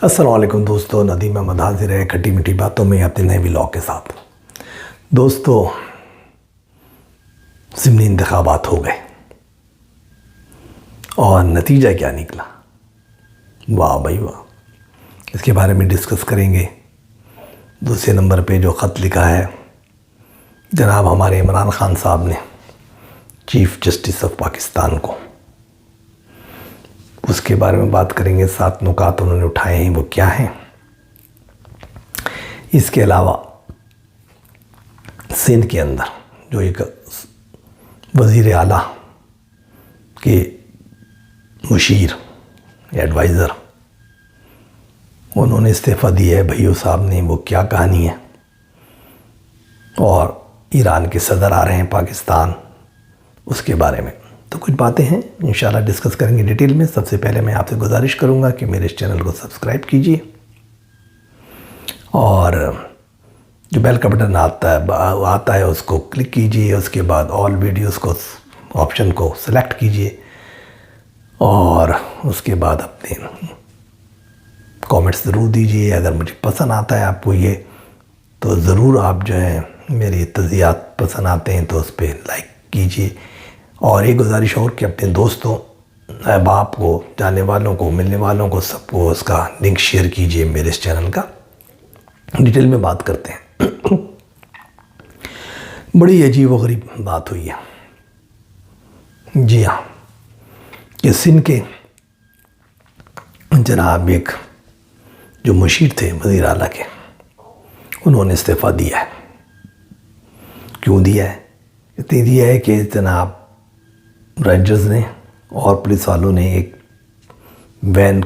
السلام علیکم دوستو، ندیم احمد حاضر ہے کھٹی میٹھی باتوں میں اپنے نئے ولاگ کے ساتھ۔ دوستو، ضمنی انتخابات ہو گئے اور نتیجہ کیا نکلا؟ واہ بھائی واہ، اس کے بارے میں ڈسکس کریں گے۔ دوسرے نمبر پہ جو خط لکھا ہے جناب ہمارے عمران خان صاحب نے چیف جسٹس آف پاکستان کو، اس کے بارے میں بات کریں گے۔ 7 نکات انہوں نے اٹھائے ہیں، وہ کیا ہیں؟ اس کے علاوہ سندھ کے اندر جو ایک وزیر اعلیٰ کے مشیر ایڈوائزر انہوں نے استعفیٰ دیا ہے بھائیو صاحب نے، وہ کیا کہانی ہے؟ اور ایران کے صدر آ رہے ہیں پاکستان، اس کے بارے میں تو کچھ باتیں ہیں انشاءاللہ ڈسکس کریں گے ڈیٹیل میں۔ سب سے پہلے میں آپ سے گزارش کروں گا کہ میرے اس چینل کو سبسکرائب کیجئے اور جو بیل کا بٹن آتا ہے اس کو کلک کیجئے، اس کے بعد آل ویڈیوز کو آپشن کو سلیکٹ کیجئے اور اس کے بعد اپنے کامنٹس ضرور دیجئے۔ اگر مجھے پسند آتا ہے آپ کو یہ تو ضرور آپ جو ہیں میری تجزیات پسند آتے ہیں تو اس پہ لائک کیجئے، اور ایک گزارش اور کہ اپنے دوستوں، احباب کو، جاننے والوں کو، ملنے والوں کو، سب کو اس کا لنک شیئر کیجئے میرے اس چینل کا۔ ڈیٹیل میں بات کرتے ہیں۔ بڑی عجیب و غریب بات ہوئی ہے، جی ہاں، کہ سندھ کے جناب ایک جو مشیر تھے وزیر اعلیٰ کے، انہوں نے استعفیٰ دیا ہے۔ کیوں دیا ہے؟ اتنی دیا ہے کہ جناب رینجرز نے اور پولیس والوں نے ایک وین،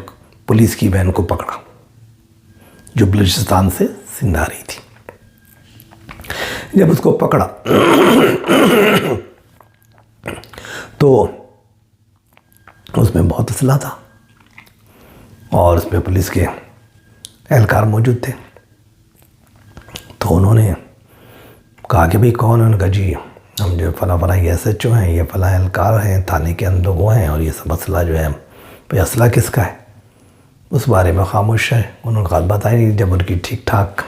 پولیس کی وین کو پکڑا جو بلوچستان سے سندھ آ رہی تھی۔ جب اس کو پکڑا تو اس میں بہت اسلحہ تھا اور اس میں پولیس کے اہلکار موجود تھے۔ تو انہوں نے کہا کہ بھئی کون؟ انہوں نے کہا جی ہم جو فلاں فلاں یہ ایس ایچ او ہیں، یہ فلاں اہلکار ہیں، تھانے کے اندر وہ ہیں، اور یہ سب اسلحہ جو ہے بھئی اسلحہ کس کا ہے؟ اس بارے میں خاموش ہے۔ انہوں نے بات بتائی نہیں۔ جب ان کی ٹھیک ٹھاک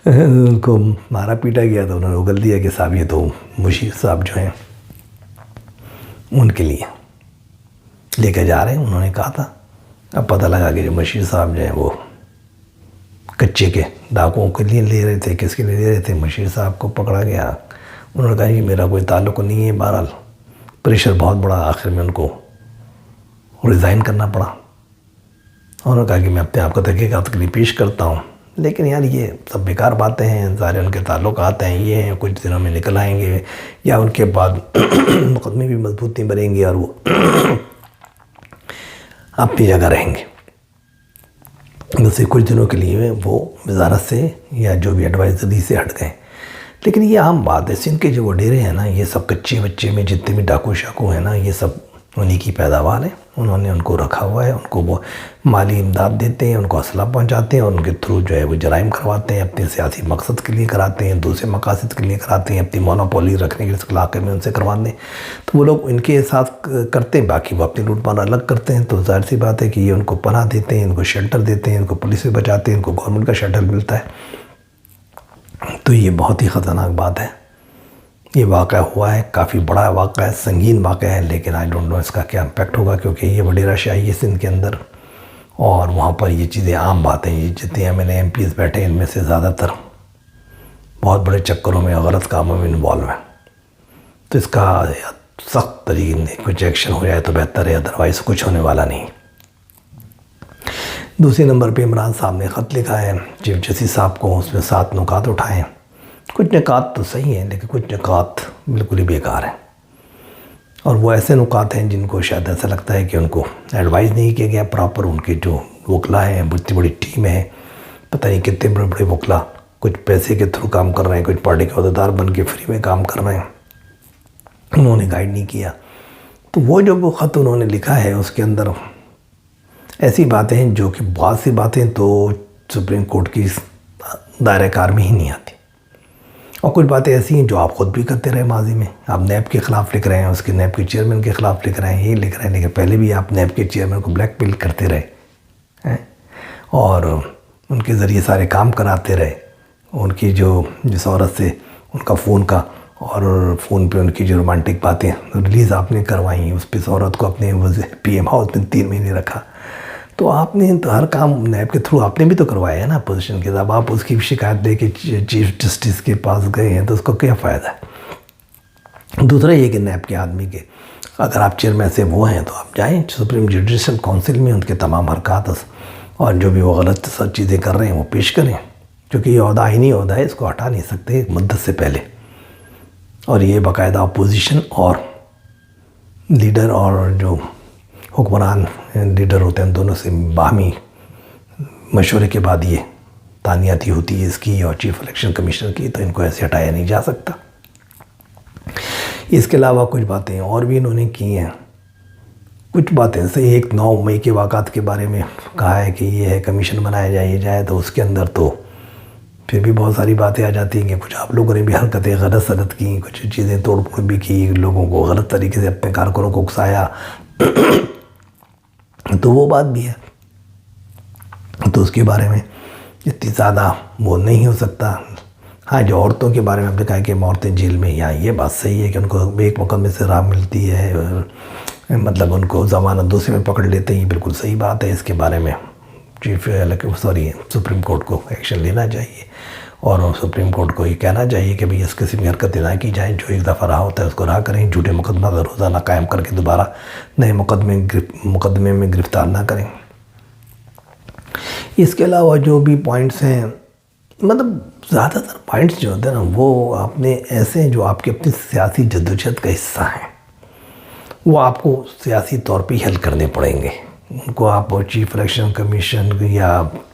ان کو مارا پیٹا گیا تو انہوں نے اگل دیا کہ صاحب یہ تو مشیر صاحب جو ہیں ان کے لیے لے کے جا رہے ہیں، انہوں نے کہا تھا۔ اب پتہ لگا کہ جو مشیر صاحب جو ہیں وہ کچے کے ڈاکوؤں کے لیے لے رہے تھے، کس کے لیے لے رہے تھے؟ مشیر صاحب کو پکڑا گیا۔ انہوں نے کہا جی میرا کوئی تعلق نہیں ہے۔ بہرحال پریشر بہت بڑا، آخر میں ان کو ریزائن کرنا پڑا۔ انہوں نے کہا کہ میں اپنے آپ کو تحقیقات کے لیے پیش کرتا ہوں، لیکن یار یہ سب بیکار باتیں ہیں، ظاہر ان کے تعلقات ہیں، یہ ہیں، کچھ دنوں میں نکل آئیں گے یا ان کے بعد مقدمے بھی مضبوط نہیں بنیں گے اور وہ اپنی جگہ رہیں گے۔ ویسے کچھ دنوں کے لیے وہ وزارت سے یا جو بھی ایڈوائزری سے ہٹ گئے، لیکن یہ عام بات ہے۔ سندھ کے جو وہ ڈیرے ہیں نا، یہ سب کچے بچے میں جتنے بھی ڈاکو شاکو ہیں نا، یہ سب انہی کی پیداوار ہے۔ انہوں نے ان کو رکھا ہوا ہے، ان کو وہ مالی امداد دیتے ہیں، ان کو اسلحہ پہنچاتے ہیں اور ان کے تھرو جو ہے وہ جرائم کرواتے ہیں، اپنے سیاسی مقصد کے لیے کراتے ہیں، دوسرے مقاصد کے لیے کراتے ہیں، اپنی مونوپولی رکھنے کے علاقے میں ان سے کرواتے ہیں۔ تو وہ لوگ ان کے ساتھ کرتے ہیں، باقی وہ اپنی لوٹ مار الگ کرتے ہیں۔ تو ظاہر سی بات ہے کہ یہ ان کو پناہ دیتے ہیں، ان کو شیلٹر دیتے ہیں، ان کو پولیس سے بچاتے ہیں، ان کو گورنمنٹ کا شیلٹر ملتا ہے۔ تو یہ بہت ہی خطرناک بات ہے۔ یہ واقعہ ہوا ہے، کافی بڑا واقعہ ہے، سنگین واقعہ ہے، لیکن آئی ڈونٹ نو اس کا کیا امپیکٹ ہوگا، کیونکہ یہ وڈیرہ شاہی ہے سندھ کے اندر اور وہاں پر یہ چیزیں عام باتیں۔ یہ جتنے M L A M Ps بیٹھے ہیں ان میں سے زیادہ تر بہت بڑے چکروں میں، غلط کاموں میں انوالو ہیں۔ تو اس کا سخت ترین کچھ ایکشن ہو جائے تو بہتر ہے، ادروائز کچھ ہونے والا نہیں۔ دوسرے نمبر پہ عمران صاحب نے خط لکھا ہے چیف جسٹس صاحب کو، اس میں 7 نکات اٹھائے ہیں۔ کچھ نکات تو صحیح ہیں لیکن کچھ نکات بالکل ہی بیکار ہیں، اور وہ ایسے نکات ہیں جن کو شاید ایسا لگتا ہے کہ ان کو ایڈوائز نہیں کیا گیا پراپر۔ ان کے جو وکلا ہیں، بڑی بڑی ٹیم ہے، پتہ نہیں کتنے بڑے بڑے وکلا، کچھ پیسے کے تھرو کام کر رہے ہیں، کچھ پارٹی کے عہدیدار بن کے فری میں کام کر رہے ہیں، انہوں نے گائیڈ نہیں کیا۔ تو وہ جو وہ خط انہوں نے لکھا ہے اس کے اندر ایسی باتیں ہیں جو کہ بہت سی باتیں تو سپریم کورٹ کی دائرہ کار میں ہی نہیں آتی، اور کچھ باتیں ایسی ہیں جو آپ خود بھی کرتے رہے ماضی میں۔ آپ نیب کے خلاف لکھ رہے ہیں، اس کے نیب کے چیئرمین کے خلاف لکھ رہے ہیں، یہ لکھ رہے ہیں، لیکن پہلے بھی آپ نیب کے چیئرمین کو بلیک میل کرتے رہے اور ان کے ذریعے سارے کام کراتے رہے. ان کی جو جس عورت سے ان کا فون کا اور فون پہ ان کی جو رومانٹک باتیں ریلیز آپ نے کروائیں، اس پہ اس عورت کو اپنے پی ایم ہاؤس میں 3 مہینے رکھا. تو آپ نے تو ہر کام نیب کے تھرو آپ نے بھی تو کروایا ہے نا اپوزیشن کے. اب آپ اس کی شکایت دے کے چیف جسٹس کے پاس گئے ہیں تو اس کو کیا فائدہ ہے؟ دوسرا یہ کہ نیب کے آدمی کے اگر آپ چیئرمین سے وہ ہیں تو آپ جائیں سپریم جوڈیشل کونسل میں ان کے تمام حرکات اور جو بھی وہ غلط سب چیزیں کر رہے ہیں وہ پیش کریں، کیونکہ یہ عہدہ آئینی عہدہ ہے، اس کو ہٹا نہیں سکتے ایک مدت سے پہلے. اور یہ باقاعدہ اپوزیشن اور لیڈر اور جو حکمران لیڈر ہوتے ہیں ان دونوں سے باہمی مشورے کے بعد یہ تعیناتی ہوتی ہے اس کی اور چیف الیکشن کمیشنر کی، تو ان کو ایسے ہٹایا نہیں جا سکتا. اس کے علاوہ کچھ باتیں اور بھی انہوں نے کی ہیں. کچھ باتیں سے 9 مئی کے واقعات کے بارے میں کہا ہے کہ یہ ہے کمیشن بنایا جائے تو اس کے اندر تو پھر بھی بہت ساری باتیں آ جاتی ہیں کہ کچھ آپ لوگوں نے بھی حرکتیں غلط کی، کچھ چیزیں توڑ پھوڑ بھی کی، لوگوں کو غلط طریقے سے اپنے کارکنوں کو اکسایا. تو وہ بات بھی ہے، تو اس کے بارے میں اتنی زیادہ وہ نہیں ہو سکتا. ہاں جو عورتوں کے بارے میں آپ نے کہا کہ عورتیں جیل میں، یا یہ بات صحیح ہے کہ ان کو ایک مقدمے سے راحت ملتی ہے، مطلب ان کو ضمانت دوسرے میں پکڑ لیتے ہیں، یہ بالکل صحیح بات ہے. اس کے بارے میں سپریم کورٹ کو ایکشن لینا چاہیے اور سپریم کورٹ کو یہ کہنا چاہیے کہ بھئی اس قسم کی حرکتیں نہ کی جائیں. جو ایک دفعہ رہا ہوتا ہے اس کو رہا کریں، جھوٹے مقدمہ روزانہ قائم کر کے دوبارہ نئے مقدمے میں گرفتار نہ کریں. اس کے علاوہ جو بھی پوائنٹس ہیں، مطلب زیادہ تر پوائنٹس جو ہوتے ہیں نا وہ آپ نے ایسے ہیں جو آپ کے اپنی سیاسی جدوجہد کا حصہ ہیں، وہ آپ کو سیاسی طور پہ حل کرنے پڑیں گے. ان کو آپ چیف الیکشن کمیشن یا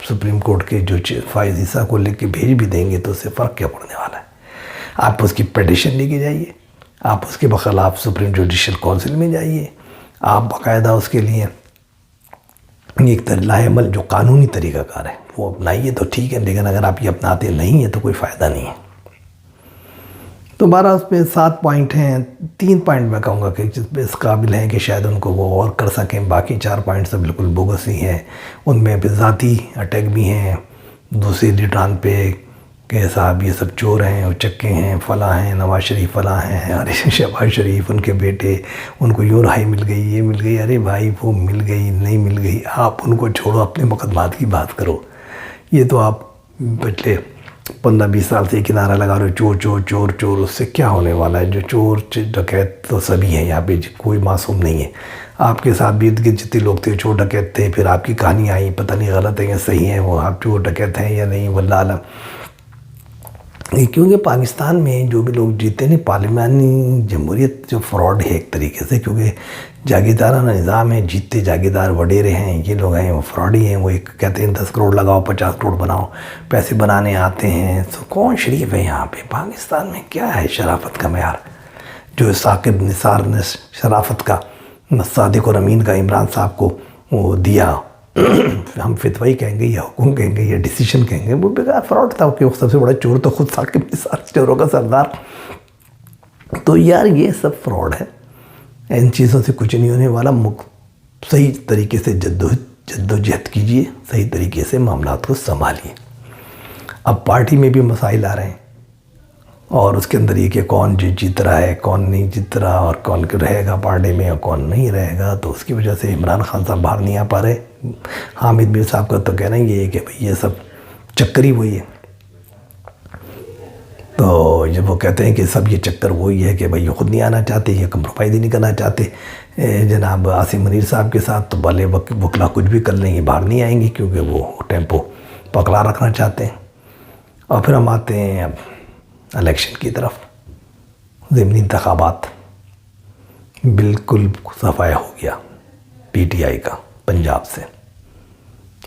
سپریم کورٹ کے جو فائز حصہ کو لے کے بھیج بھی دیں گے تو اس سے فرق کیا پڑنے والا ہے؟ آپ اس کی پیٹیشن لے کے جائیے، آپ اس کے بخلاف سپریم جوڈیشل کونسل میں جائیے، آپ باقاعدہ اس کے لیے ایک لاہ عمل جو قانونی طریقہ کار ہے وہ اپنائیے تو ٹھیک ہے، لیکن اگر آپ یہ اپناتے نہیں ہیں تو کوئی فائدہ نہیں ہے. تو 12 اس پہ 7 پوائنٹ ہیں. 3 پوائنٹ میں کہوں گا کہ جس پہ اس قابل ہیں کہ شاید ان کو وہ اور کر سکیں، باقی 4 پوائنٹ سے بالکل بوگس ہی ہیں. ان میں پھر ذاتی اٹیک بھی ہیں دوسری لیڈران پہ کہ صاحب یہ سب چور ہیں، اچکے ہیں، فلاں ہیں، نواز شریف فلاں ہیں، ارے شہباز شریف ان کے بیٹے ان کو یوں رہائی مل گئی، یہ مل گئی. ارے بھائی وہ مل گئی نہیں مل گئی، آپ ان کو چھوڑو، اپنے مقدمات کی بات کرو. یہ تو آپ پچھلے 15-20 سال سے کنارہ لگا رہے چور چور چور چور. اس سے کیا ہونے والا ہے؟ جو چور ڈکیت تو سبھی ہیں یہاں پہ، کوئی معصوم نہیں ہے. آپ کے ساتھ بھی جتنے لوگ تھے چور ڈکیت تھے، پھر آپ کی کہانی آئی، پتہ نہیں غلط ہے یا صحیح ہے، وہ آپ چور ڈکیت ہیں یا نہیں، واللہ عالم. کیونکہ پاکستان میں جو بھی لوگ جیتے ہیں پارلیمانی جمہوریت جو فراڈ ہے ایک طریقے سے، کیونکہ جاگیردارانہ نظام ہے، جیتے جاگیردار وڈیرے ہیں، یہ لوگ ہیں وہ فراڈی ہیں. وہ ایک کہتے ہیں 10 کروڑ لگاؤ 50 کروڑ بناؤ، پیسے بنانے آتے ہیں. تو کون شریف ہے یہاں پہ؟ پاکستان میں کیا ہے شرافت کا معیار جو ثاقب نثار نے شرافت کا صادق اور امین کا عمران صاحب کو وہ دیا؟ ہم فتوی کہیں گے یا حکم کہیں گے یا ڈیسیشن کہیں گے، وہ بغیر فراڈ تھا کہ سب سے بڑا چور تو خود ثاقب نثار چوروں کا سردار. تو یار یہ سب فراڈ ہے، ان چیزوں سے کچھ نہیں ہونے والا. صحیح طریقے سے جدوجہد کیجیے، صحیح طریقے سے معاملات کو سنبھالیے. اب پارٹی میں بھی مسائل آ رہے ہیں اور اس کے اندر یہ کہ کون جیت رہا ہے، کون نہیں جیت رہا، اور کون رہے گا پارٹی میں اور کون نہیں رہے گا. تو اس کی وجہ سے عمران خان صاحب باہر نہیں آ پا رہے. حامد میر صاحب کا تو کہنا یہ ہے کہ بھئی یہ سب چکر ہی وہی ہے. تو جب وہ کہتے ہیں کہ سب یہ چکر وہی ہے کہ بھئی یہ خود نہیں آنا چاہتے، یہ کمپرومائز نہیں کرنا چاہتے جناب عاصم منیر صاحب کے ساتھ، تو بھلے وکلا کچھ بھی کر لیں، یہ باہر نہیں آئیں گی کیونکہ وہ ٹیمپو پکڑا رکھنا چاہتے ہیں. اور پھر ہم آتے ہیں اب الیکشن کی طرف. ضمنی انتخابات بالکل صفایا ہو گیا پی ٹی آئی کا پنجاب سے،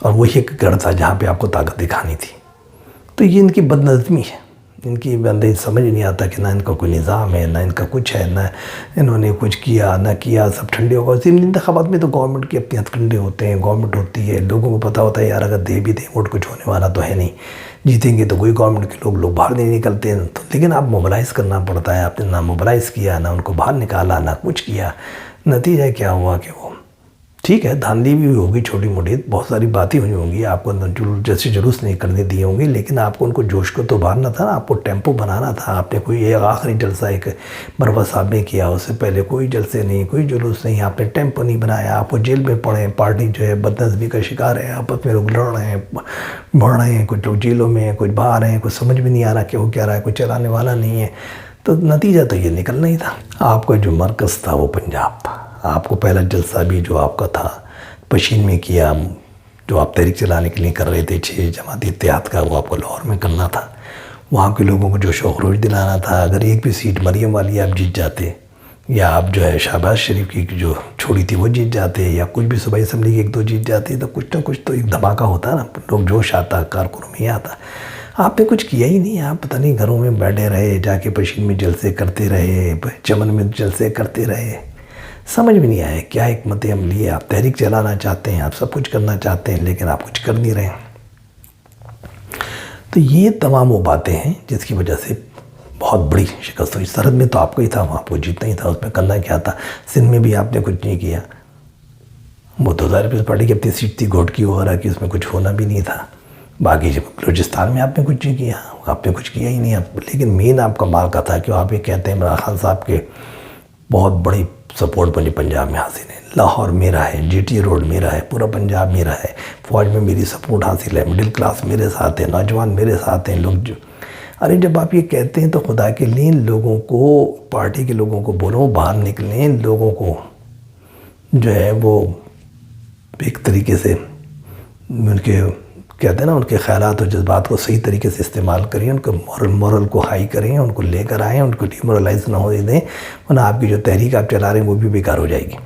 اور وہی ایک گڑھ تھا جہاں پہ آپ کو طاقت دکھانی تھی. تو یہ ان کی بد نظمی ہے، ان کی بندے سمجھ نہیں آتا کہ نہ ان کا کوئی نظام ہے، نہ ان کا کچھ ہے، نہ انہوں نے کچھ کیا نہ کیا، سب ٹھنڈے ہو گئے. ضمنی انتخابات میں تو گورنمنٹ کے اپنے ہتھ کنڈے ہوتے ہیں، گورنمنٹ ہوتی ہے، لوگوں کو پتہ ہوتا ہے یار اگر دے بھی دیں ووٹ کچھ ہونے والا تو ہے نہیں، جیتیں گے تو کوئی گورنمنٹ کے لوگ باہر نہیں نکلتے ہیں. تو لیکن آپ موبلائز کرنا پڑتا ہے. آپ نے نہ موبلائز کیا، نہ ان کو باہر نکالا، نہ کچھ کیا. نتیجہ کیا ہوا کہ وہ ٹھیک ہے دھاندلی بھی ہوگی چھوٹی موٹی، بہت ساری باتیں ہوئی ہوں گی، آپ کو جیسے جلوس نہیں کرنے دیے ہوں گے، لیکن آپ کو ان کو جوش کو تو ابھارنا تھا نا، آپ کو ٹیمپو بنانا تھا. آپ نے کوئی ایک آخری جلسہ ایک مروت صاحب نے کیا، اس سے پہلے کوئی جلسے نہیں، کوئی جلوس نہیں، آپ نے ٹیمپو نہیں بنایا. آپ کو جیل میں پڑے ہیں، پارٹی جو ہے بدنظمی کا شکار ہے، آپس میں لوگ لڑ رہے ہیں، بڑھ رہے ہیں، کچھ لوگ جیلوں میں ہیں، کچھ باہر ہیں، کچھ سمجھ بھی نہیں آ رہا کہ وہ کیا رہا ہے، کوئی چلانے والا نہیں ہے. تو نتیجہ تو یہ نکلنا ہی تھا. آپ کا جو مرکز تھا وہ پنجاب تھا. آپ کو پہلا جلسہ بھی جو آپ کا تھا پشین میں کیا، جو آپ تحریک چلانے کے لیے کر رہے تھے 6 جماعتی اتحاد کا، وہ آپ کو لاہور میں کرنا تھا. وہاں کے لوگوں کو جو شوق روش دلانا تھا. اگر ایک بھی سیٹ مریم والی آپ جیت جاتے، یا آپ جو ہے شہباز شریف کی جو چھوڑی تھی وہ جیت جاتے، یا کچھ بھی صوبائی اسمبلی کے 1-2 جیت جاتے، تو کچھ نہ کچھ تو ایک دھماکہ ہوتا نا، لوگ جوش آتا، کارکنوں میں آتا. آپ نے کچھ کیا ہی نہیں. آپ پتہ نہیں گھروں میں بیٹھے رہے، جا کے پشین میں جلسے کرتے رہے، چمن میں جلسے کرتے رہے. سمجھ بھی نہیں آیا کیا حکمت عملی ہے. آپ تحریک چلانا چاہتے ہیں، آپ سب کچھ کرنا چاہتے ہیں، لیکن آپ کچھ کر نہیں رہے. تو یہ تمام وہ باتیں ہیں جس کی وجہ سے بہت بڑی شکست ہوئی. سرحد میں تو آپ کو ہی تھا، وہاں کو جیتنا ہی تھا، اس میں کرنا کیا تھا. سندھ میں بھی آپ نے کچھ نہیں کیا. وہ تو ظاہر پیپلز پارٹی کی اپنی سیٹ تھی گھوٹ کی وغیرہ کی، اس میں کچھ ہونا بھی نہیں تھا. باقی جب بلوچستان میں آپ نے کچھ نہیں کیا، آپ نے کچھ کیا ہی نہیں. لیکن مین آپ کا مال کا تھا کہ آپ یہ کہتے ہیں عمران خان صاحب کے بہت بڑی سپورٹ مجھے پنجاب میں حاصل ہے. لاہور میرا ہے، جی ٹی روڈ میرا ہے، پورا پنجاب میرا ہے، فوج میں میری سپورٹ حاصل ہے، مڈل کلاس میرے ساتھ ہے، نوجوان میرے ساتھ ہیں. لوگ جو ارے جب آپ یہ کہتے ہیں تو خدا کے لیے لوگوں کو، پارٹی کے لوگوں کو بولو باہر نکلیں، لوگوں کو جو ہے وہ ایک طریقے سے ان کے کہتے ہیں نا ان کے خیالات اور جذبات کو صحیح طریقے سے استعمال کریں، ان کو مورل کو ہائی کریں، ان کو لے کر آئیں، ان کو ڈیمورلائز نہ ہونے دیں، ورنہ آپ کی جو تحریک آپ چلا رہے ہیں وہ بھی بیکار ہو جائے گی.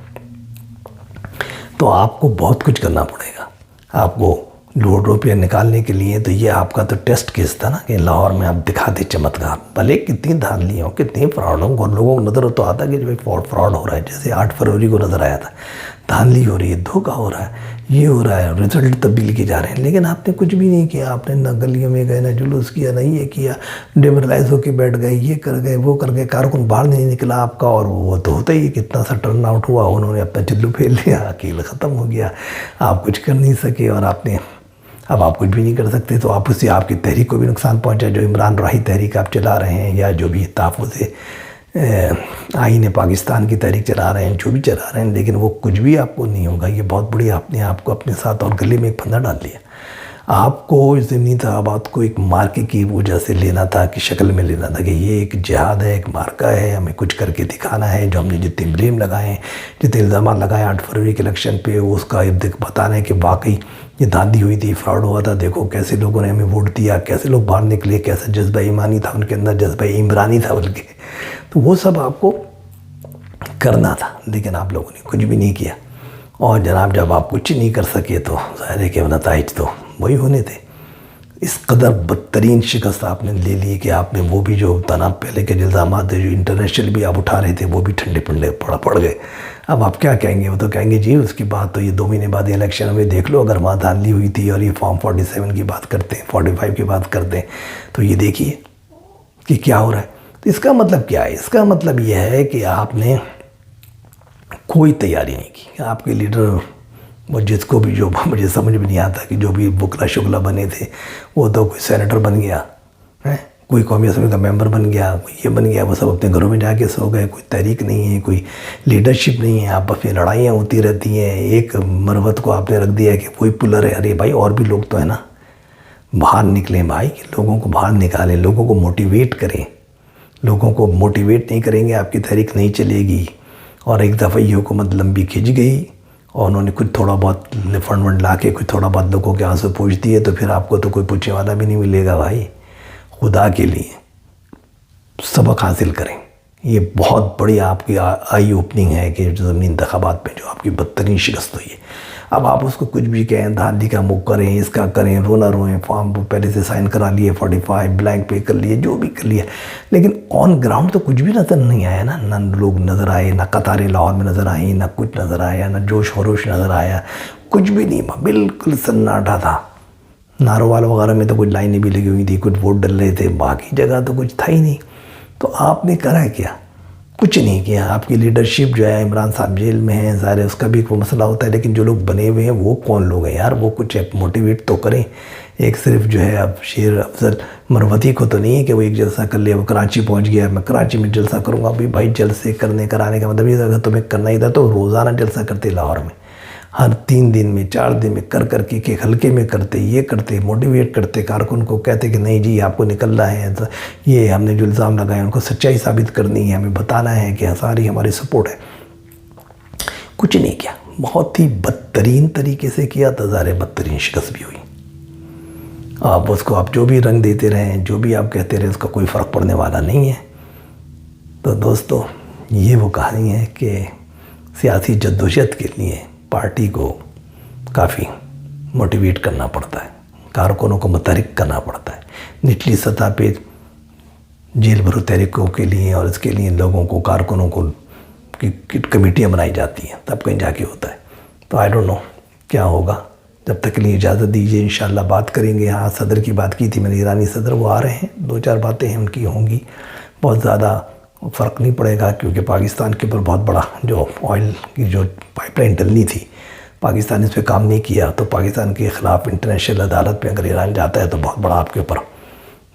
تو آپ کو بہت کچھ کرنا پڑے گا. آپ کو روپیہ نکالنے کے لیے تو یہ آپ کا تو ٹیسٹ کیس تھا نا کہ لاہور میں آپ دکھاتے چمتکار. بھلے کتنی دھاندلی ہوں، کتنی فراڈ ہوں، اور لوگوں کو نظر تو آتا کہ جو فراڈ ہو رہا ہے. جیسے 8 فروری کو نظر آیا تھا، دھاندلی ہو رہی ہے، دھوکہ ہو رہا ہے، یہ ہو رہا ہے، رزلٹ تبدیل کیے جا رہے ہیں. لیکن آپ نے کچھ بھی نہیں کیا. آپ نے نہ گلیوں میں گئے، نہ جلوس کیا، نہ یہ کیا، ڈیمورلائز ہو کے بیٹھ گئے، یہ کر گئے، وہ کر گئے. کارکن باہر نہیں نکلا آپ کا، اور وہ تو ہوتا ہی کتنا سا ٹرن آؤٹ ہوا، انہوں نے اپنا چلو پھیل لیا، کھیل ختم ہو گیا. آپ کچھ کر نہیں سکے، اور آپ نے اب آپ کچھ بھی نہیں کر سکتے. تو آپ اسے آپ کی تحریک کو بھی نقصان پہنچا. جو عمران راہی تحریک آپ چلا رہے ہیں، یا جو بھی تحفظ آئین پاکستان کی تحریک چلا رہے ہیں، جو بھی چلا رہے ہیں، لیکن وہ کچھ بھی آپ کو نہیں ہوگا. یہ بہت بڑی آپ نے آپ کو اپنے ساتھ اور گلے میں ایک پھندا ڈال لیا. آپ کو ضمنی انتخابات کو ایک مارکے کی وجہ سے لینا تھا، کہ شکل میں لینا تھا کہ یہ ایک جہاد ہے، ایک مارکہ ہے، ہمیں کچھ کر کے دکھانا ہے. جو ہم نے جتنے بلیم لگائے ہیں، جتنے الزامات لگائے 8 فروری کے الیکشن پہ، اس کا بتانا ہے کہ واقعی یہ دھاندلی ہوئی تھی، فراڈ ہوا تھا. دیکھو کیسے لوگوں نے ہمیں ووٹ دیا، کیسے لوگ باہر نکلے، کیسا جذبہ ایمانی تھا ان کے اندر، جذبہ عمرانی تھا بلکہ. تو وہ سب آپ کو کرنا تھا، لیکن آپ لوگوں نے کچھ بھی نہیں کیا. اور جناب جب آپ کچھ نہیں کر سکے تو ظاہر ہے کہ نتائج تو وہی ہونے تھے. اس قدر بدترین شکست آپ نے لے لی کہ آپ نے وہ بھی جو تناب پہلے کے الزامات جو انٹرنیشنل بھی آپ اٹھا رہے تھے، وہ بھی ٹھنڈے پڑنے پڑ گئے. اب آپ کیا کہیں گے؟ وہ تو کہیں گے جی اس کی بات تو یہ 2 مہینے بعد الیکشن میں دیکھ لو، اگر وہاں دھاندلی ہوئی تھی اور یہ فارم 47 کی بات کرتے ہیں، 45 کی بات کرتے ہیں، تو یہ دیکھیے کہ کیا ہو رہا ہے. تو اس کا مطلب کیا ہے؟ اس کا مطلب یہ ہے کہ آپ نے کوئی تیاری نہیں کی. آپ کے لیڈر وہ جس کو بھی، جو مجھے سمجھ بھی نہیں آتا کہ جو بھی بکلا شکلا بنے تھے، وہ تو کوئی سینیٹر بن گیا، کوئی قومی اسمبلی کا ممبر بن گیا، کوئی یہ بن گیا، وہ سب اپنے گھروں میں جا کے سو گئے. کوئی تحریک نہیں ہے، کوئی لیڈرشپ نہیں ہے، آپس میں لڑائیاں ہوتی رہتی ہیں. ایک مروت کو آپ نے رکھ دیا کہ کوئی پلر ہے. ارے بھائی اور بھی لوگ تو ہیں نا، باہر نکلیں بھائی، لوگوں کو باہر نکالیں، لوگوں کو موٹیویٹ کریں. لوگوں کو موٹیویٹ نہیں کریں گے آپ کی تحریک نہیں چلے گی. اور ایک دفعہ یہ حکومت لمبی کھنچ گئی اور انہوں نے کچھ تھوڑا بہت فنڈ ونڈ لا کے کچھ تھوڑا بہت لوگوں کے آنسو پوچھ دیے، تو پھر آپ کو تو کوئی پوچھنے والا بھی نہیں ملے گا. بھائی خدا کے لیے سبق حاصل کریں. یہ بہت بڑی آپ کی آئی اوپننگ ہے کہ جو ضمنی انتخابات میں جو آپ کی بدترین شکست ہوئی ہے. اب آپ اس کو کچھ بھی کہیں، دھاندلی کا منہ کریں، اس کا کریں، رونا روئیں، فارم پہلے سے سائن کرا لیے، 45 بلینک پے کر لیے، جو بھی کر لیا، لیکن آن گراؤنڈ تو کچھ بھی نظر نہیں آیا نا. نہ لوگ نظر آئے، نہ قطاریں لاہور میں نظر آئیں، نہ کچھ نظر آیا، نہ جوش خروش نظر آیا، کچھ بھی نہیں. بالکل سناٹا تھا. ناروال وغیرہ میں تو کچھ لائنیں بھی لگی ہوئی تھی، کچھ ووٹ ڈل رہے تھے، باقی جگہ تو کچھ تھا ہی نہیں. تو آپ نے کرا کیا؟ کچھ نہیں کیا. آپ کی لیڈرشپ جو ہے، عمران صاحب جیل میں ہیں، ظاہر ہے اس کا بھی کوئی مسئلہ ہوتا ہے، لیکن جو لوگ بنے ہوئے ہیں وہ کون لوگ ہیں یار؟ وہ کچھ موٹیویٹ تو کریں. ایک صرف جو ہے اب شیر افضل مروتی کو تو نہیں ہے کہ وہ ایک جلسہ کر لیا، وہ کراچی پہنچ گیا، میں کراچی میں جلسہ کروں گا. بھائی جلسے کرانے کا مطلب یہ تھا، اگر تمہیں کرنا ہی تھا تو روزانہ جلسہ کرتے لاہور میں، ہر 3 دن میں 4 دن میں کر کے ایک حلقے میں کرتے، یہ کرتے، موٹیویٹ کرتے کارکن کو، کہتے کہ نہیں جی آپ کو نکلنا ہے، یہ ہم نے جو الزام لگائے ان کو سچائی ثابت کرنی ہے، ہمیں بتانا ہے کہ ساری ہماری سپورٹ ہے. کچھ نہیں کیا، بہت ہی بدترین طریقے سے کیا، ظاہر بدترین شکست بھی ہوئی. آپ اس کو آپ جو بھی رنگ دیتے رہیں، جو بھی آپ کہتے رہیں، اس کا کوئی فرق پڑنے والا نہیں ہے. تو دوستو، یہ وہ کہانی ہے کہ سیاسی جدوجہد کے لیے پارٹی کو کافی موٹیویٹ کرنا پڑتا ہے، کارکنوں کو متحرک کرنا پڑتا ہے. نچلی سطح پہ جیل بھرو تحریکوں کے لیے اور اس کے لیے لوگوں کو، کارکنوں کو کمیٹیاں بنائی جاتی ہیں، تب کہیں جا کے ہوتا ہے. تو آئی ڈونٹ نو کیا ہوگا. جب تک کے لیے اجازت دیجیے، انشاءاللہ بات کریں گے. ہاں صدر کی بات کی تھی میں نے، ایرانی صدر وہ آ رہے ہیں، 2-4 باتیں ہیں ان کی ہوں گی. بہت زیادہ فرق نہیں پڑے گا کیونکہ پاکستان کے اوپر بہت بڑا جو آئل کی جو پائپ لائن ڈلنی تھی، پاکستان اس پہ کام نہیں کیا، تو پاکستان کے خلاف انٹرنیشنل عدالت میں اگر ایران جاتا ہے تو بہت بڑا آپ کے اوپر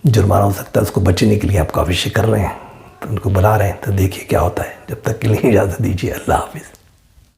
جرمانہ ہو سکتا ہے. اس کو بچنے کے لیے آپ کافی کر رہے ہیں، تو ان کو بلا رہے ہیں. تو دیکھیے کیا ہوتا ہے. جب تک کے لیے اجازت دیجیے، اللہ حافظ.